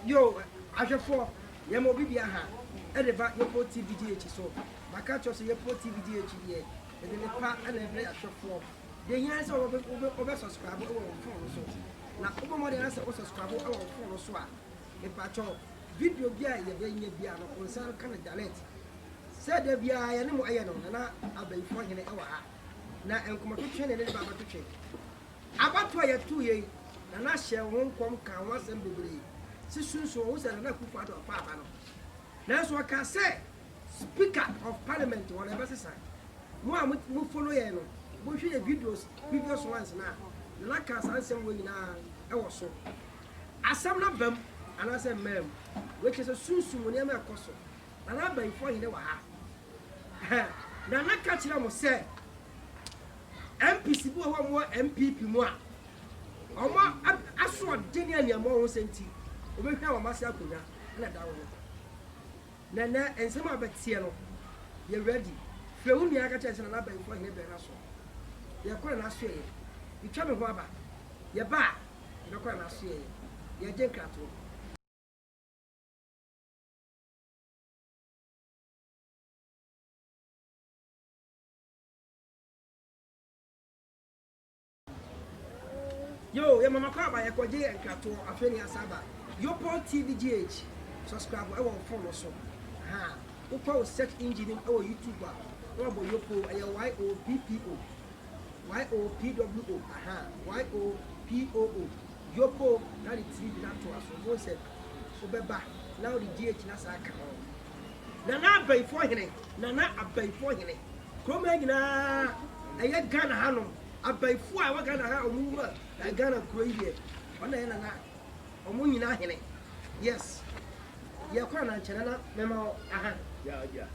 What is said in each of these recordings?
yo ahwefo ye mo bibia ha e de ba Yopo TVGH so maka cho so Yopo TVGH ye e de ne pa ana ebre ahwefo de yan se obe subscribe o phone so na obo mo de na se o subscribe o phone so a e pa cho video bia ye be nya bia no concern kan direct say de bia ye ne mo aye no na abayfo hene e wa ha na enkomo to twe ne ne baba to twe abato ye tu ye na hye ho nkom kan wasem bebre sisunso wo se na kufu ado pa aba no na so ka say speaker of parliament wona be sesa mo a mo follow ye no mo hwe videos once na ka sansem wo nyina e wo so asam na bam ana say mem which is a sunsun woni ma ekoso na abayfo hine wa ha na ka kira mo say MPC bu ho mo MPP mu a omo aso deni aniamo ho senti obehwa wa mase akonya na da wo na ensem abetie no ye ready fre wu nia ka chese na ba ifo hine be na so ye kora na so ye itwa me ho aba ye ba ye kora na so ye je krato yo ye mama kwa ba ye koje enkrato afeni asaba Yopo TVGH subscribe e won phone so ha uko search engine e wo YouTube a wo bo Yopo YOPPO aha YOPOO Yopo na the TV na to aso mo se obeba na the GH na sa ka na abaifo hene na abaifo hene kroma nyina eye Ghana hanom abaifo a wa Ghana ha omu Ghana kuro here ona ye na omu nyina hene yes ye kwa na nkyere na mema aha ya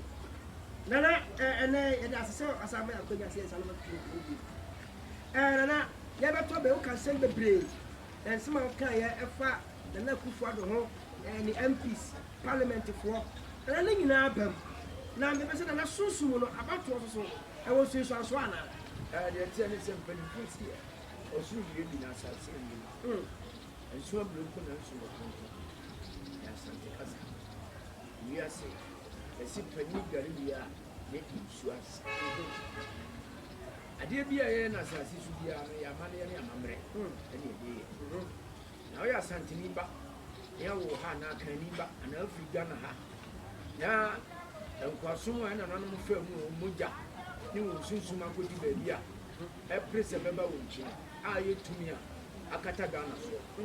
nana ene ye da sese asama akonya se salama tuo nana ye beto be o kan send be brave and some kan ye efa na kufu ado ho ni MPs parliament for na nyina bam na me be se na sunsun no abato so e wo sunsun aso ana de tie ne sem pani fusi o su ye bi na sa se ni en so blu ko na so ko ya sante kasa ni ase esi pani gari bia ne insurance ade bia ye na sa si su bia ya ma ne amamre ene ede na o ya sante ni ba ya wo ha na kan ni ba na Africa na ha na enkwaso na nanu mo fa mu moja ni wo sunsun akodi ba bia e prese beba wo nchi a ye tumi a akata Ghana so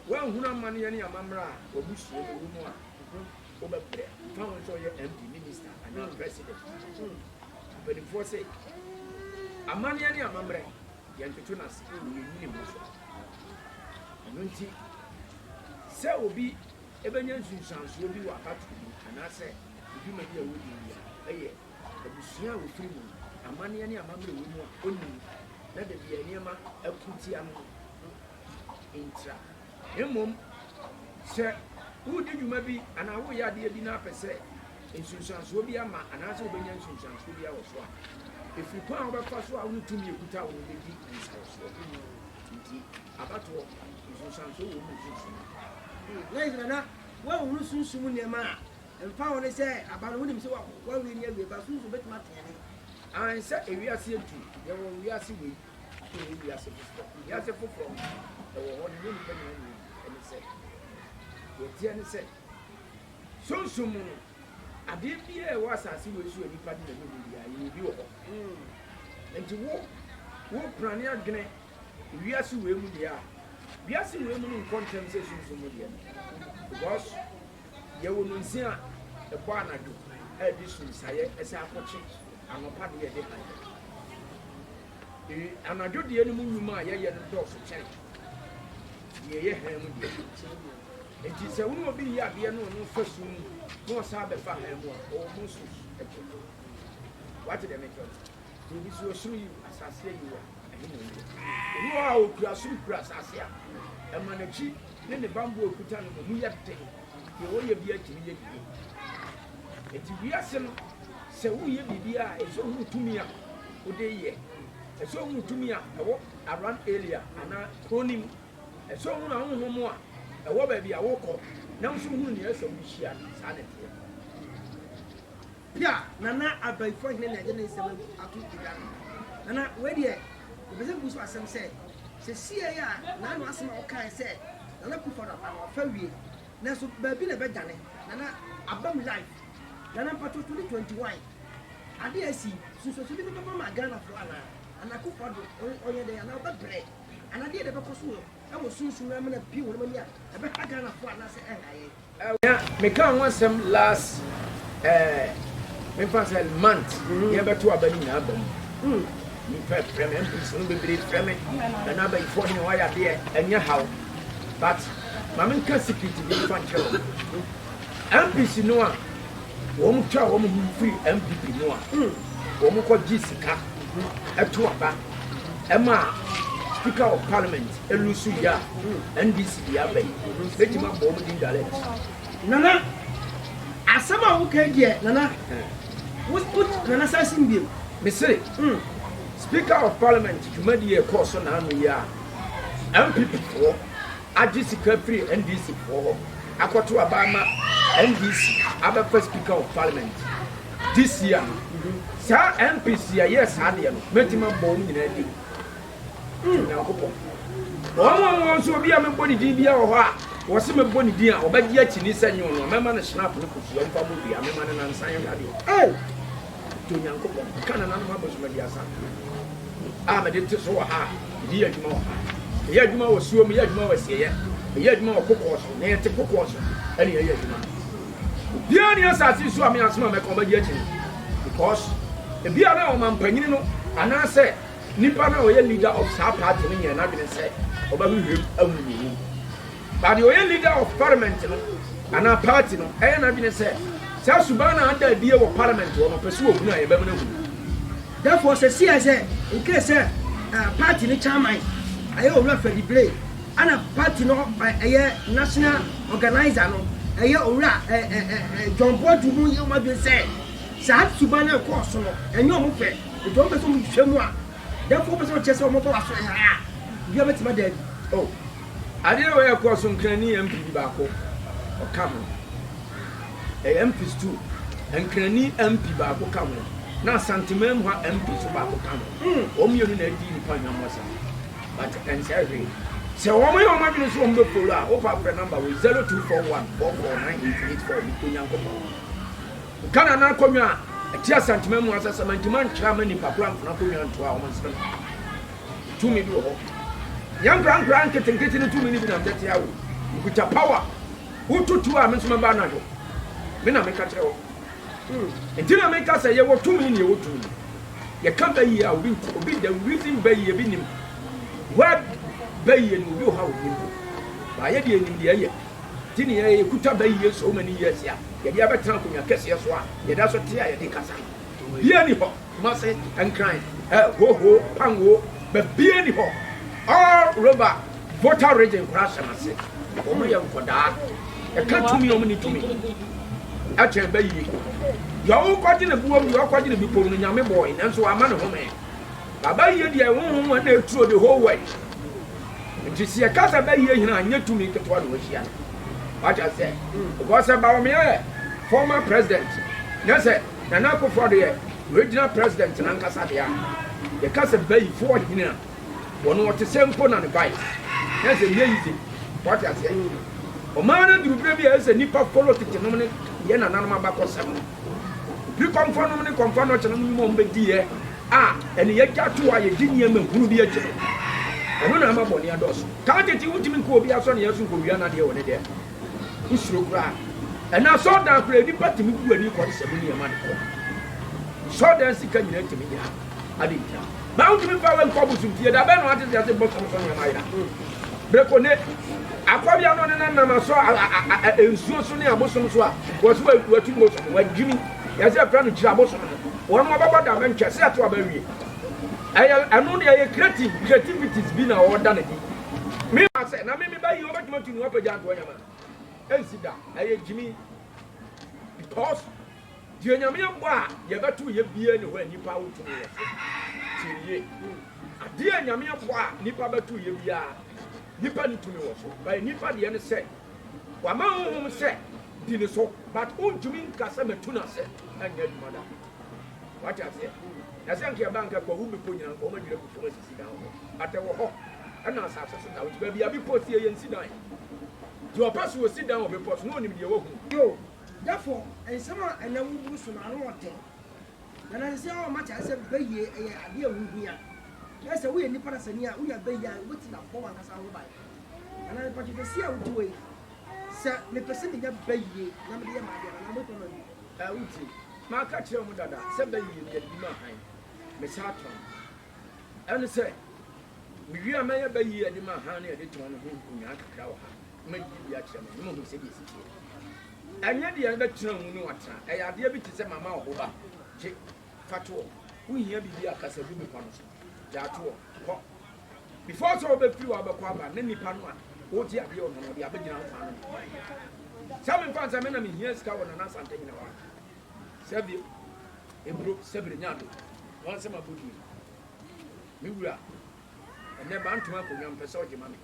wa huna mane ye ne amamra obusu wo mu a obebre fa won so ye MP minister and president but the force say amane ye ne amamra ye nketo na se ye nyini mo so anunti se obi ebenya nsunsanso obi wa akatu ana se obi ma bi a wodi ya eye abusua wo firi mu amane ye ne amamra wo mu a oni na de bia niema akuti ano intra emom se wo di dwuma bi ana wo ya de bi na pese nsunsanso bi ama ana se obenya nsunsanso bi a wo so a efiri kwa wo befa so a wo tumi ekuta wo de di nsanso nti abato nsunsanso wo mu nsunsanso na wo sunsun niema emfa wo ne se abano wonim se wa wi ni awie ba sunsun betima tene an se ewiase etu ye wo wiase we ewiase foforo e wo ho ne ni pa ni ene se ye tie ne se sunsun mu ade bi e wo asase we so enipa di na ni bia ye bi wo ho enti wo prane adwene wiase we mu dia wiase we mu no contem se sunsun mu dia because ye wo no nsia e bo anado e di sunsaye e se akoche anopa de ye de han anadwo de enu nyuma ye ye no dɔso kyɛn ye han mu de enti sɛ wo no bi ya de no no fasu mu no sa be fa han mu a o mu su what did they make it to be so suru yi asase yi wa ɛni no a o kura suru kura asase a e manachi ne ne bambo okuta no mu ye de ye wo ye bi akiri ye bi enti wi ase no sɛ wo ye bibia e so hu tumi a o de ye so hu tumi a ewo around area ana kronim so hu na hu mo a ɛwɔ baabi a wokɔ na nso hunu ne ɛsɛ wo hyia saa ne teɛ pia nana abaifo hene na agene sɛ ato diga nana we de obese bu so asɛm sɛ sie ya na no asɛm a ɔkae sɛ nana kufa da fa wie na so baabi na bɛdane nana abam life nana pato 2021 ade asi so bi bɛba ma Ghana fo ana kufa do ɔyɛ de ana ɔbɛbrɛ ana de bɛkɔ so ɛwɔ sunsun na na pi wɔ mani a ɛbɛka Ghana fo ana sɛ ɛnhaye me kan one some last me fancy month ye beto abani na abam ni pe frame MPs no be frame na ba ifo ni wa ya de enya haw but ma men ka secret bi fan kero MPs no a wo mu twa wo mu free MPP no a wo mu ko gisika eto aba ema Speaker of Parliament elusu ya NDC ya bai ejima bo mu din direct nana asama wo ka die nana what nana sasin bi me say Speaker of Parliament jumadi e course na anu ya MPP for agisika free NDC for akoto abama NDC aba first Speaker of Parliament this year sa MPC ya yes ade no metima bo mu nyina di Nyankopɔ wɔn so obi a me boni din bia wɔ hɔ a wɔse me boni din a ɔbɛgye akyi ni sɛ nyon no mɛma no snap no kusu ɔmfa bo bia mɛma no nansan yɛ ade to Nyankopɔ kana na no maboso me dia sa a me de te so wɔ ha di adwuma wɔ ha yɛ adwuma wɔ suo mu yɛ adwuma wɔ sieyɛ yɛ adwuma wɔ kokɔ so na yɛ te kokɔ so ɛne yɛ adwuma bia ne asase so a me asoma mɛka ɔbɛgye akyi because ebia na ɔmampanyini no anase nipa na oye leader of sa party no nya na dwene sɛ ɔbɛhwehwem awuwu but the oye leader of parliament no ana party no ɛyɛ na dwene sɛ sa suban na anda die wɔ parliament wɔ no pɛso ogun a yɛbɛm na hu therefore sɛ in case party ni chairman ayɛ owura Freddy Blay ana party no ɛyɛ national organizer no ɛyɛ owura John Bodu mu yɛ ma dwene sɛ sa suban na kɔ so no ɛnyɛ ɔmo fɛ eto ɔmo pɛ so mo hwɛ mu a therefore person chese o mo to aso ya bia betima da oh ade we e ko so nkrani MP ba ko o kam MPs too nkrani MP ba ko kam na santimam ha MP so ba ko kam o mienu na di ni pa nwa sa but can say we se o mo yo ma bi so o mbe follow a o pa pre number we 0241 4498884 ni to Nyankopɔ kana na konwa Tia santimam wasa samantiman chama ni papram na ko nwan to a o manse to me do ho yan gran ketenkete ni to me ni bi na mtete awo ukuta power ututu a me so ba na do me na me ka kire ho entina me ka say ye wo to me ni ye wo to me ye ka ba yi a obi the reason ba yi bi nim what ba yi ni obi ho ha obi ba ye de enim de ye tini ye kuta ba yi so many years ya ye dia betra ko nya kese so a ye da so te a ye de kasa bia ni ho ma say enkran ho panwo ba bia ni ho all roba voter region crash ma say o mo ye nkoda e ka tumi o mo ni tumi a che ba yi yo wo kwaje na buom yo kwaje na bipom no nyame boy nanso ama ne ho me baba yi de wo na eturo the whole way nti si e kasa ba yi hina anya tumi ketwa no hia what I say because about me former president na say Nana Akufo-Addo ye regional president na nkasa de a ye kasa bayi for hina wono wote sempo na ne vice na say easy what I say o man duru bra bi a say nipa politics no ne ye na nanom abakọ sem bi konfo no ne konfo no che no mo mbedi ye ene ye gyato a ye di niam huru bi ache eno na ma boni ados ka tete wutimi ko obi aso ne yesu ko wia na de woni de usuro kura ena so dan kura di patimi bu ani ko se bu ni ma de ko so dan sika nyina timi ya ade ya ba wutimi fa wen ko busum tie da be no ate se bosom so na maira breko ne akwabia no ne na ma so ensuo so ne abosom so a wo so watu mo so wa gimi ya se fra no kira abosom no won mo baba da men twese ato abawie anu ne ye creativities bi na order na di me ma se na me ba yi obetuma tunu apaja anto nyama ensida aye jimi because die nyame mbo a ye betu ye bie ne ho anipa wotu ye tiye ade nyame mbo a nipa betu ye bia nipa ni tumi wɔ so by nipa deɛ ne sɛ wama honhom sɛ di ne so but wontumi nkasa matu no sɛ anyɛ adwuma da wate aseɛ na sɛ nka yɛba nka kwawu bepɔ nyina nka ɔmadwira bufom asisi dan hɔ atɛwɔ hɔ ɛna asase so da wotu baabi a bepɔ sie yɛ nsi dan nti ɔpɛ so wɔsi dan wɔ bepɔ so na ɔnim deɛ wahu yo therefore nsɛm a ɛnɛ woburu so no ano wɔtɛ na na sɛ ɔma kyerɛ sɛ bɛyie ɛyɛ adeɛ a wohia na sɛ woyɛ nnipa no sani a woyɛ bɛyie a woti na bɔ wankasa ho bae ana pɔtwe kɛsi a wotu wei sɛ mepɛ sɛ menya bɛyie na mede yɛ maadeɛ na mobɛtɔ no bi wotie maka kyerɛ mu dada sɛ bɛyie no yɛde ma han mesa atɔn ɛne sɛ mewie a mɛyɛ bɛyie yɛde ma han no yɛde tɔn no ho nkonnwa kakra wɔ ha magyi bi akyerɛ me ne mahu sɛ deɛ sitie ɛnyɛ deɛ bɛtena mu no watena ɛyɛ adeɛ bi te sɛ mama wɔ hɔ ba gye fatoɔ wohia biribi a kasa bi mepa no so daatoɔ kɔ before sɛ wobɛfiri wɔ abɛkɔ aba ne nnipa no a wote adeɛ wɔ no no de abɛgyina wo paa no sɛ memfa sɛ mena mehia sika wɔ nana asanta nyina wɔ sɛ bio ɛburo sɛ bere nya do wɔn sɛ mabɔdue me wura ɛnɛ ba ntoma akonnwa mpɛ sɛ ɔgye ma me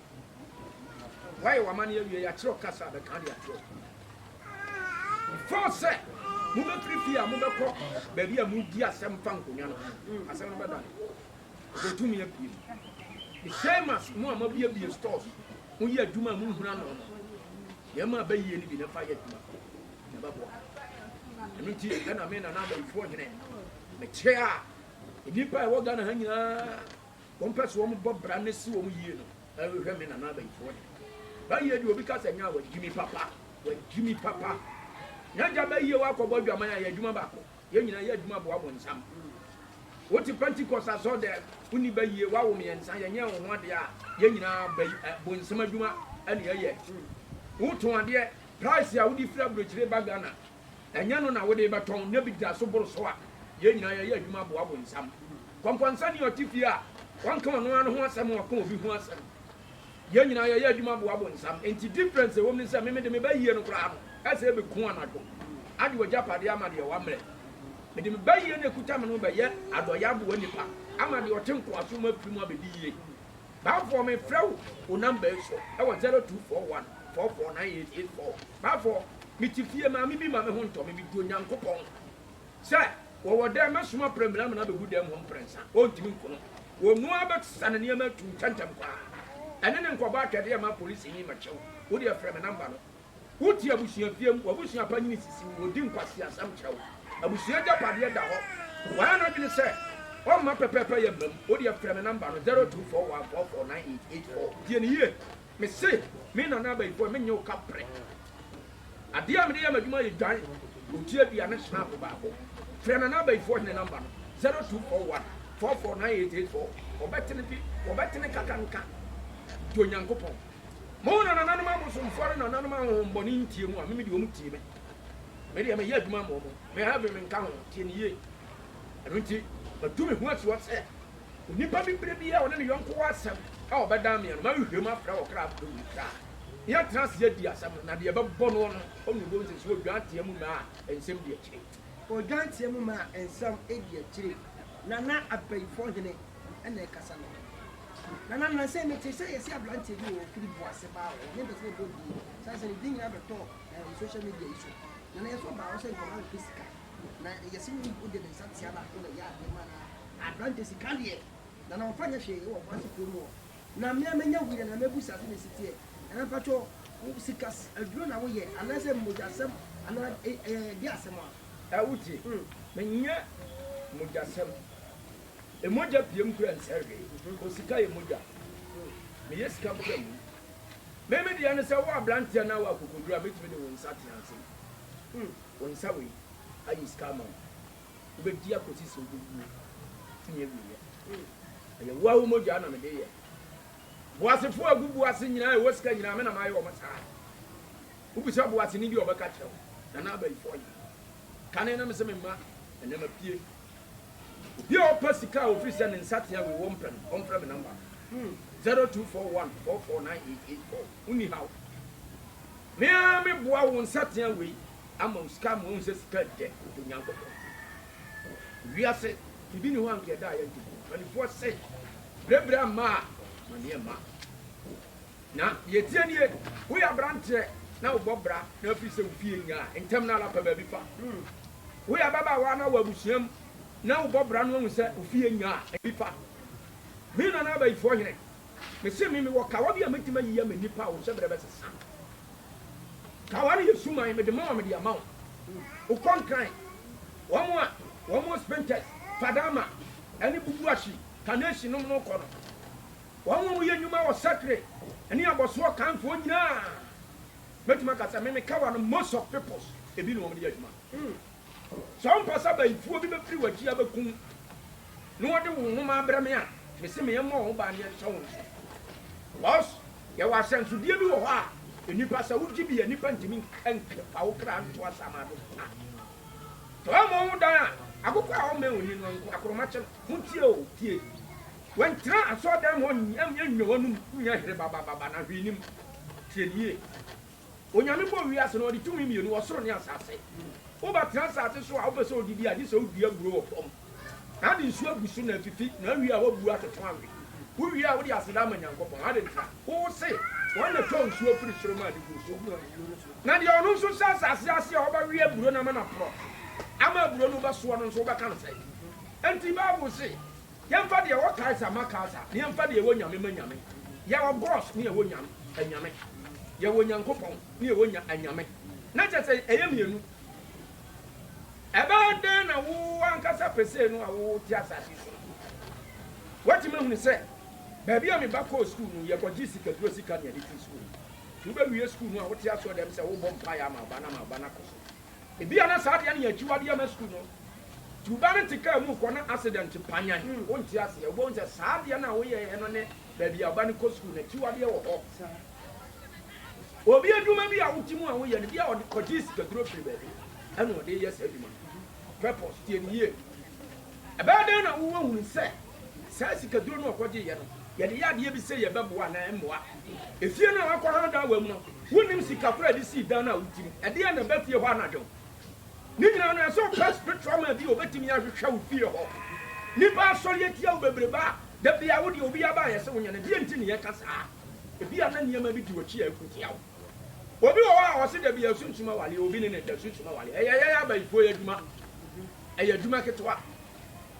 wayɛ wama no awie yɛakyerɛ kasa bɛka de akyerɛ before sɛ mobɛfiri fie a mobɛkɔ baabi a modi asɛm fa nkonnwa no asɛm no bɛda ɔbɛtumi apue the same as mo a mabiabie stores moyɛ adwuma a monhuna no no yɛma bɛyie no bi na fa yɛ adwuma na bɛboa ɛno nti ɛna me nana abayifoɔ hene mekyerɛ a nnipa a ɛwɔ Ghana ha nyinaa wɔmpɛ so wɔmbɔ bra ne si wɔm yie no ɛhwɛ me nana abayifoɔ hene bɛyie de obi ka sɛ nya wagyimi papa nyagya bɛyie wakɔbɔ adwaman a yɛ adwuma baako yɛn nyinaa yɛ adwuma boabɔ nsam wote Pentecost asɔ dɛ woni bɛyie wawo mmiɛnsa yɛnyɛ wo ho adeɛ a yɛn nyinaa bɔ nsam adwuma ɛne yɛyɛ woto adeɛ price a wode firi aburokyire ba Ghana ɛnyɛ no na wode bɛtɔn na bi da so boro so a yɛn nyinaa yɛyɛ adwuma boabɔ nsam kɔnkɔnsa ne ɔte fie a wanka ɔno ano ho asɛm wɔka obi ho asɛm yɛn nyinaa yɛyɛ adwuma boabɔ nsam enti difference ɛwɔ mu ne sɛ memede mebɛyie no koraa no ɛsɛ ɛbɛku anadwo ade wɔgya padeɛ ama deɛ wammerɛ mede mebɛyie no ɛkuta me no bɛyɛ adɔyɛ aboa nipa ama deɛ ɔte nkoaso mu afiri mu abɛdi yie baafoɔ mefrɛ wo wo namba yi so ɛwɔ 0241 449884 baafoɔ mete fie maame bi ma me ho ntɔ me medi Onyankopɔn sɛ wɔwɔ dɛ mɛsoma prɛmira me na bɛgu dɛm hɔ mprɛnsa ɔntimi nkono wɔnua bɛsa ne nneɛma atu nkyɛnkyɛm koraa ɛne ne nkɔbɔ atwɛdeɛ ma polisi yi makyɛw wode ɛfrɛ me namba no wote abusua fie mu wabusua pa nyini sisi wodi nkwasi asam kyerɛw abusua gya padeɛ da hɔ wɔn no dwene sɛ ɔmma pɛpɛpɛ yɛ mbam wode ɛfrɛ me namba no 0241449884 die ne yie me se me nana abayifoɔ menyɛ wo kaprɛ adeɛ a mede yɛ m'adwuma yɛ dwan ɔtua aduane snapo baako frɛ nana abayifoɔ ne namba no 0241449884 wɔbɛtene kakanka nti Onyankopɔn mo na nananom abosomfoɔ no nananom ahohombɔne ntie mu a meme deɛ ɔmu tie me medeɛ meyɛ adwuma mmɔ mo mehave me nka ho tie ne yie ɛno nti matu me ho asuɔ sɛ onipa bibrɛ bi a ɔne ne yɔnko wɔ asɛm a ɔbɛda meɛ no mahwehwɛm afrɛ wɔ kra abodɔwu kraa yɛtena ase adi asɛm no na deɛ ɛbɛbɔ no no ɔnubɔ nsɛ sɛ ɔdwan teɛ mu ma a ɛnsɛm di akyire ɔdwan teɛ mu ma a ɛnsɛm ɛdi akyire nana abayifoɔ hene ɛna ɛkasa no nana na sɛ mete sɛ yɛsi aberanteɛ bi wɔ firi Boase baa wɔ ne bɛsɛ bɔ die sɛ sɛ ne din nyinaa bɛtɔ social media yi so nana yɛsɛ ɔbaa wɔ sɛ nkɔma nkɛ sika na yɛsɛ wo wode ne nsa tea baako na yɛ ade ma na aberante sika deɛ nana ɔmfa nyɛ hwee wɔ Boase kurom hɔ na mmea mɛnya wuyɛ na mɛbu sase ne siteɛ ɛna mpatwɔ sika aduro na woyɛ anaasɛ mogyasɛm anaa di asɛm a wotie menyɛ mogyasɛm emogya piem kura nsɛrwe o sika yɛ mogya meyɛ sika kura mu meme deɛ ne sɛ wo aberanteɛ na wo akokoduro a mɛtumi de wo nsa tena ase wo nsa wei ayi sika ma wo wobɛdi akɔsi sɛ wobɛwuo tinyɛ wuyɛ ɛyɛ wo a wo mogya na mede yɛ Boasefoɔ agu Boase nyinaa ɛwɔ sika nyinaa me na maayɛ wɔn saa wobisa Boase ne bi ɔbɛka kyerɛ wo nana abayifoɔ yi kane na me sɛ me mma ɛnɛma pie obi a ɔpɛ sika a ofiri sɛ ne nsatea wei wɔ mpɛ no ɔmfrɛ me namba 0241449884 woni haw mea meboa wo nsatea wei ama wo sika ma wo sɛ sika dɛ Onyankopɔn wiase bibi ne ho anka ɛda a yɛnti manifoɔ sɛ brɛbrɛ ama a maneɛ ma na yɛtie nie woyɛ aberanteɛ na wobɔ bra na afiri sɛ wofie nyaa ntɛm na alapa baabi fa woyɛ ababaawa na wabusuam na wobɔ bra no ahu sɛ wofie nyaa abi fa me na na abayifoɔ hene mese me wɔ kawa bi a mɛtumi ayiya ma nnipa a wo sɛ berɛ bɛsesa kawa no yɛ suman mede ma wa mede ama wo wokɔnkran wɔn mo spinters fadama ɛne bubuahyi kanehyi nom no kɔ no wɔn mo yɛ nnwuma wɔ sakre ɛne abɔsoɔ kanfoɔ nyinaa mɛtumi akasa me kawa no most of peoples ebi na wɔn de yɛ adwuma sɛ ɔmpa sɛ abayifoɔ bi bɛfiri w'akyi abɛkum na wɔde wo nwoma abrɛ me a mese meyɛ mmɔ wo baa ne ɛhyɛ wo nso wɔs yɛwɔ asɛnsodeɛ bi wɔ hɔ a nnipa sɛ wogye bi yɛ nnipa ntimi fa wo kra nto asama do sɛ wɔma wo dan a akokɔ a wɔma oni no akorɔmakye no montie o tie wɔntena asɔɔdan ma ɔnyɛ nnwɔwɔ no nyɛ here babababa na hwee nim tie nie onyame bɔ wiase no ɔde tumi mmienu ɔsoro ne asase wobatena asase so a wopɛ sɛ odidi a gye sɛ wodua buro wɔ fam na ade nsuo agu so na afifi na awie a wabu atoto awe wowie a wode aseda ama nyankopɔn ade ntra wo se wɔn na tɔ nsuo firi soro ma ade gu so na deɛ ɔno nso sɛ asase ase a wɔbɛwie aburo no ama na porɔ ama aburo no bɛsoɔ no nso wobɛka no sɛ enti bible se yɛmfa deɛ wɔkae sa ma kaa sa na yɛmfa deɛ ɛwɔ nyame ma nyame yɛwɔ bɔs ne yɛwɔ anyame yɛwɔ nyankopɔn ne yɛwɔ anyame na kyɛ sɛ ɛyɛ mmienu ɛbɛyɛ dɛn na wo ankasa pɛsɛ no a wo te asase so wɔtumi ahunu sɛ baabi a meba kɔɔ sukuu no yɛkɔgye sikaduro sika ne yɛde fi sukuu no wobɛwie sukuu no a wote asoɔ dɛm sɛ wobɔ mpaeɛ ama aba na kɔ so ebia na saa deɛ no yɛakyiwadeɛ ama sukuu no nti woba no te kaa mu kɔ na accident panyan wonte aseɛ wobɛhu sɛ saa deɛ no a woyɛɛ no ne baabi a woba no kɔ sukuu no akyiwadeɛ wɔ hɔ obi adwuma bi a wote mu a woyɛ no bi a ɔde kɔgye sikaduro firi baabi ɛna ɔde yɛ saa adwuma purpose tie ni yie ɛbɛyɛ dɛn na wowɔ hunu sɛ saa sikaduro no ɔkɔgye yɛ no yɛde yɛ adeɛ bi sɛ yɛbɛboa na ɛmmoa efie no a wakɔ ha da wɔ mu no wonim sika kora de sii dan no a wotim ɛdeɛ na ɛbɛfie hɔ anadwo ne nyinaa no ɛsɛ ɔpɛ spiritual ma bi wɔbɛtumi ahwehwɛ wo fie hɔ nnipa asɔre atia wo bebrebe a da bia wodeɛ obi aba a yɛsɛ wo nyɛ no deɛ nti ne yɛka saa ebia na nneɛma bi di wɔkyi a akutia wo obi wɔ hɔ a ɔse da bia sunsum awale obi ne da sunsum awale ɛyɛ abayifoɔ yɛ adwuma ɛyɛ adwuma ketewa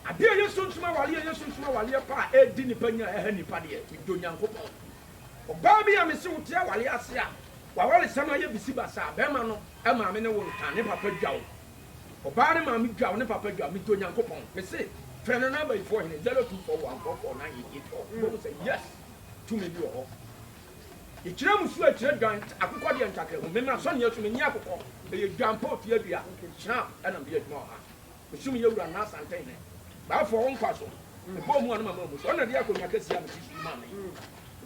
adeɛ yɛ sunsuma waleɛ pa a ɛdi nipa nya ɛha nipa deɛ do nyankopɔn ɔbaa bi a mese wo te awale ase a wawale sɛm ayɛ bisi basa bɛrima no ɛmaame ne wo nka ne papa dwa wo ɔbaa ne maame dwa wo ne papa dwa me do nyankopɔn mese frɛ no na abayifoɔ hene 0241449884 bɛmu sɛ yes tumi bi wɔ hɔ yɛkyerɛ mu suo akyerɛ dwan akokɔ deɛ ntakra ho memra sɔneɛ so menyi akokɔ ɛyɛ dwampa otua dua kyerɛ ɛnam bi adwuma wɔ ha mesum yɛwura na asantɛn ne baafo wo nkwa so ɛbɔ mu anoma mu so ɔna de akonnwa kɛsia me sisi ma me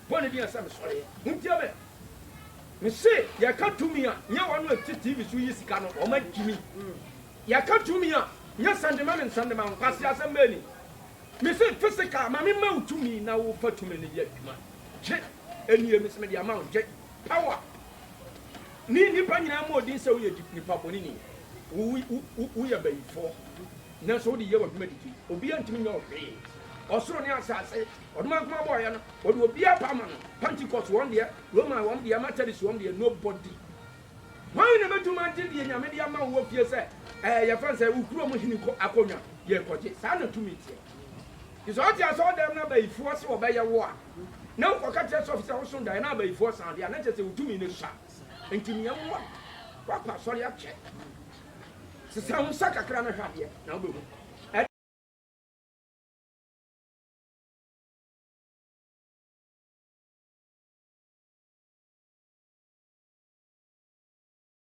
bɔ ne deɛ sɛ mesɔre wontie me mese yɛka tumi a nyɛ wɔ no ati tv so yi sika no ɔma gyimi yɛka tumi a nyɛ sandema me nsandema nkwase asɛm bɛni mese physical ma memma wo tumi na wofa tumi no yɛ adwuma gye ɛnie mese mede ama wo gye power ne nnipa nyinaa ma ɔdin sɛ woyɛ nipa bɔne ni woyɛ bayifoɔ nanso wode yɛ w'adwuma didi obiara ntumi nyɛ ɔhwee ɔsoro ne asase ɔdoma nkoma bɔɔyɛ no wɔde obiara pa ama no pentecost wɔn deɛ roma wɔn deɛ methodist wɔn deɛ nobody wɔn na bɛtumi agye deɛ nyame de ama wo fie sɛ yɛfrɛ sɛ wokuro mu hene akonnwa yɛkɔgye saa na tumi teɛ nti sɛ ɔte asɛ ɔdɛm no abayifoɔ sɛ wɔbɛyɛ wo a na wokɔka kyerɛ sɛ ɔfi sɛ woso daeɛ na abayifoɔ san deɛ a na kyerɛ sɛ wotumi no sa nti meɛmmoa woakɔ asɔre akyɛ sisa wo nsa kakra no hwɛ adeɛ na wobɛhu